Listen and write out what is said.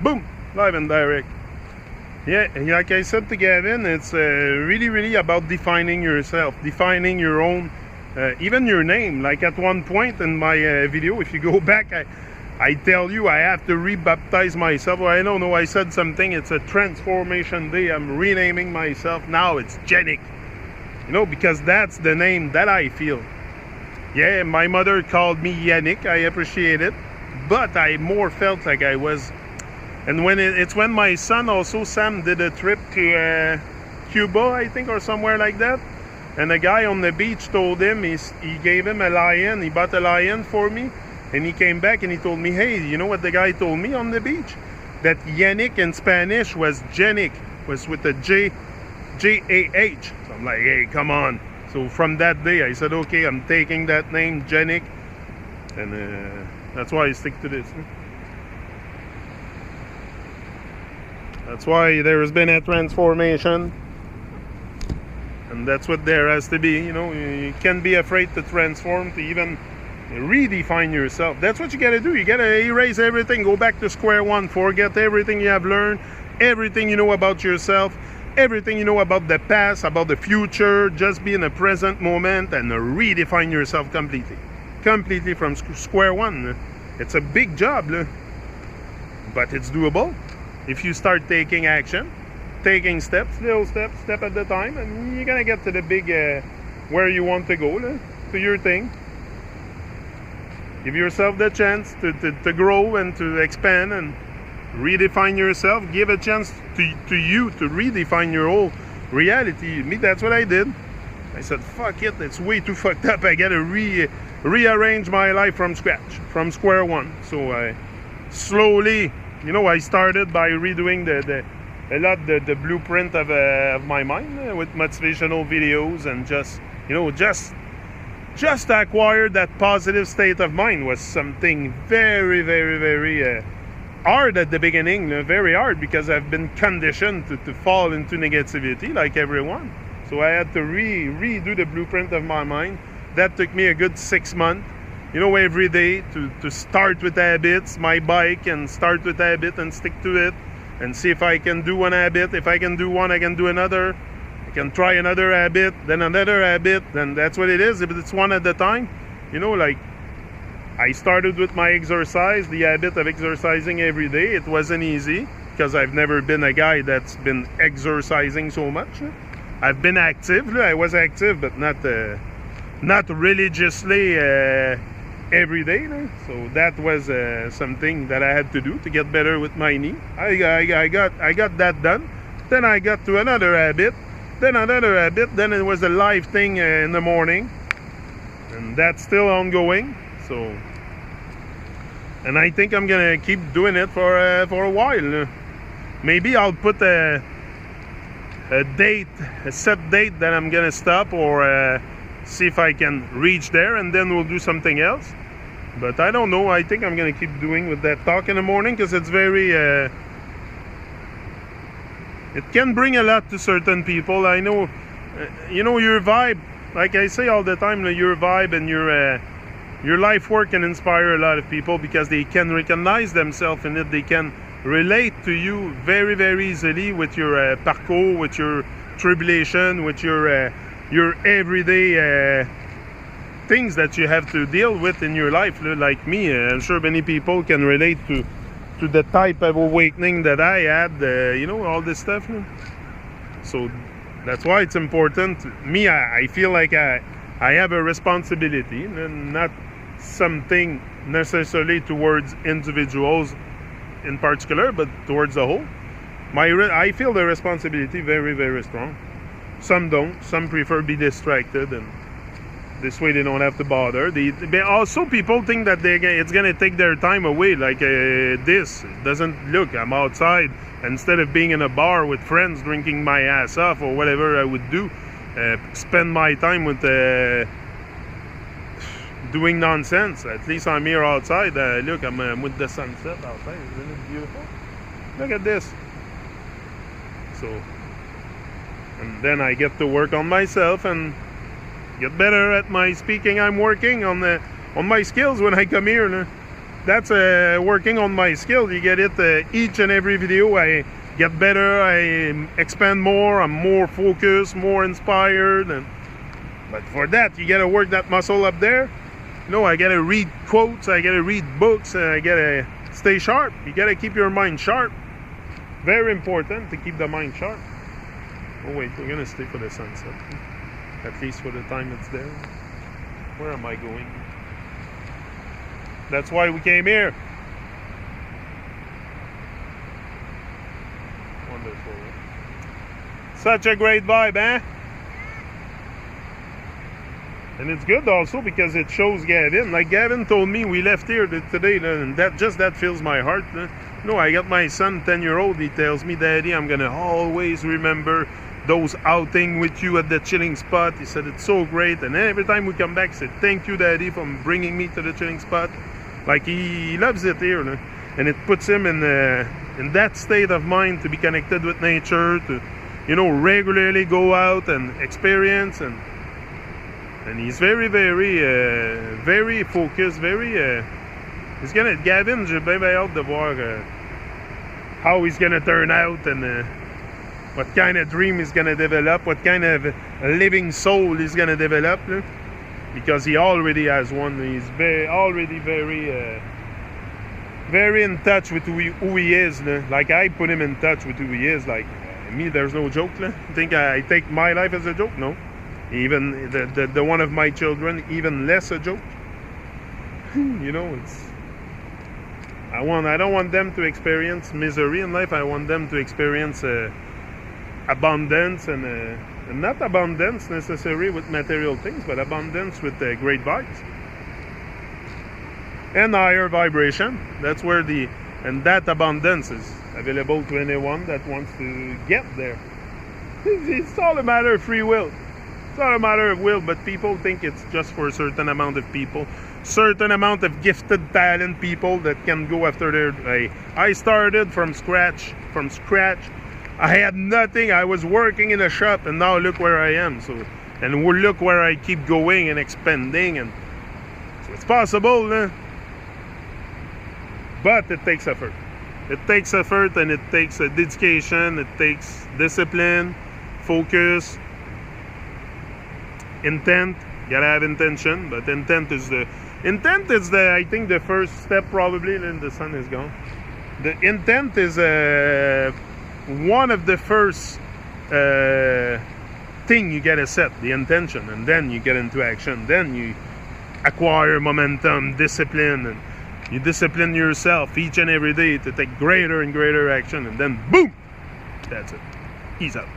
Boom! Live and direct. Yeah, like I said to Gavin, it's really about defining yourself, defining your own, even your name. Like at one point in my video, if you go back, I tell you I have to rebaptize myself. Well, I don't know, I said something, it's a transformation day. I'm renaming myself. Now it's Yannick. You know, because that's the name that I feel. Yeah, my mother called me Yannick. I appreciate it. But I more felt like I was... And when it's when my son also, Sam, did a trip to Cuba, I think, or somewhere like that. And a guy on the beach told him, he gave him a lion. He bought a lion for me. And he came back and he told me, hey, you know what the guy told me on the beach? That Yannick in Spanish was Yannick, was with a J-A-H. So I'm like, hey, come on. So from that day, I said, okay, I'm taking that name, Yannick. And that's why I stick to this. That's why there has been a transformation. And that's what there has to be. You know, you can't be afraid to transform, to even redefine yourself. That's what you gotta do. You gotta erase everything, go back to square one, forget everything you have learned, everything you know about yourself, everything you know about the past, about the future. Just be in the present moment and redefine yourself completely from square one. It's a big job, but it's doable if you start taking action, taking steps, little steps, step at a time, and you're gonna get to the big where you want to go, to your thing. Give yourself the chance to grow and to expand and redefine yourself. Give a chance to you to redefine your whole reality. Me, that's what I did. I said, fuck it, it's way too fucked up. I gotta rearrange my life from scratch, from square one. So I slowly, you know, I started by redoing the blueprint of my mind with motivational videos, and just, you know, just to acquire that positive state of mind was something very hard at the beginning. Very hard, because I've been conditioned to fall into negativity like everyone. So I had to redo the blueprint of my mind. That took me a good 6 months, you know, every day to start with habits, my bike, and start with habit and stick to it and see if I can do one habit. If I can do one, I can do another. Can try another habit, then another habit, then that's what it is. If it's one at a time, you know, like I started with my exercise, the habit of exercising every day. It wasn't easy because I've never been a guy that's been exercising so much. I've been active. I was active, but not religiously every day. So that was something that I had to do to get better with my knee. I got that done. Then I got to another habit. Then another habit, then it was a live thing in the morning, and that's still ongoing. So, and I think I'm gonna keep doing it for a while. Maybe I'll put a set date that I'm gonna stop, or see if I can reach there, and then we'll do something else. But I don't know. I think I'm gonna keep doing with that talk in the morning, because it's very it can bring a lot to certain people. I know, you know, your vibe, like I say all the time, your vibe and your life work can inspire a lot of people, because they can recognize themselves in it. They can relate to you very easily with your parcours, with your tribulation, with your everyday things that you have to deal with in your life. Like me, I'm sure many people can relate to the type of awakening that I had, you know, all this stuff. So that's why it's important. Me, I feel like I have a responsibility, and not something necessarily towards individuals in particular, but towards the whole. I feel the responsibility very strong. Some don't. Some prefer be distracted, and this way they don't have to bother. Also, people think that it's gonna take their time away. Like this, it doesn't look. I'm outside, instead of being in a bar with friends drinking my ass off or whatever I would do, spend my time with doing nonsense. At least I'm here outside. Look, I'm with the sunset outside. Isn't it beautiful? Look at this. So, and then I get to work on myself and get better at my speaking. I'm working on my skills when I come here. that's working on my skill. You get it each and every video. I get better. I expand more. I'm more focused, more inspired. But for that, you gotta work that muscle up there. You know, I gotta read quotes. I gotta read books. I gotta stay sharp. You gotta keep your mind sharp. Very important to keep the mind sharp. Oh wait, we're gonna stay for the sunset. At least for the time it's there. Where am I going? That's why we came here. Wonderful. Such a great vibe, eh? And it's good also because it shows Gavin. Like Gavin told me, we left here today, and that fills my heart. No, I got my son, 10-year-old. He tells me, Daddy, I'm gonna always remember those outing with you at the chilling spot. He said it's so great, and every time we come back, he said thank you, Daddy, for bringing me to the chilling spot. Like he loves it here, and it puts him in that state of mind to be connected with nature, to regularly go out and experience, and he's very very focused, very Gavin, j'ai bien hâte de voir how he's gonna turn out, and what kind of dream he's gonna develop, what kind of living soul he's gonna develop, because he already has one. He's already very in touch with who he is. Like I put him in touch with who he is. Like me, there's no joke. You think I take my life as a joke? No. Even the one of my children, even less a joke. It's. I don't want them to experience misery in life. I want them to experience abundance, and not abundance necessarily with material things, but abundance with great vibes and higher vibration. That's where that abundance is available to anyone that wants to get there. It's all a matter of free will. It's not a matter of will, but people think it's just for a certain amount of people, certain amount of gifted talent people that can go after their. I started from scratch. I had nothing. I was working in a shop, and now look where I am. And look where I keep going and expanding, and so it's possible, but it takes effort. It takes effort, and it takes dedication. It takes discipline, focus, intent. You gotta have intention, but intent is I think the first step probably. Then the sun is gone. The intent is one of the first thing you gotta set, the intention, and then you get into action. Then you acquire momentum, discipline, and you discipline yourself each and every day to take greater and greater action, and then boom, that's it. Ease out.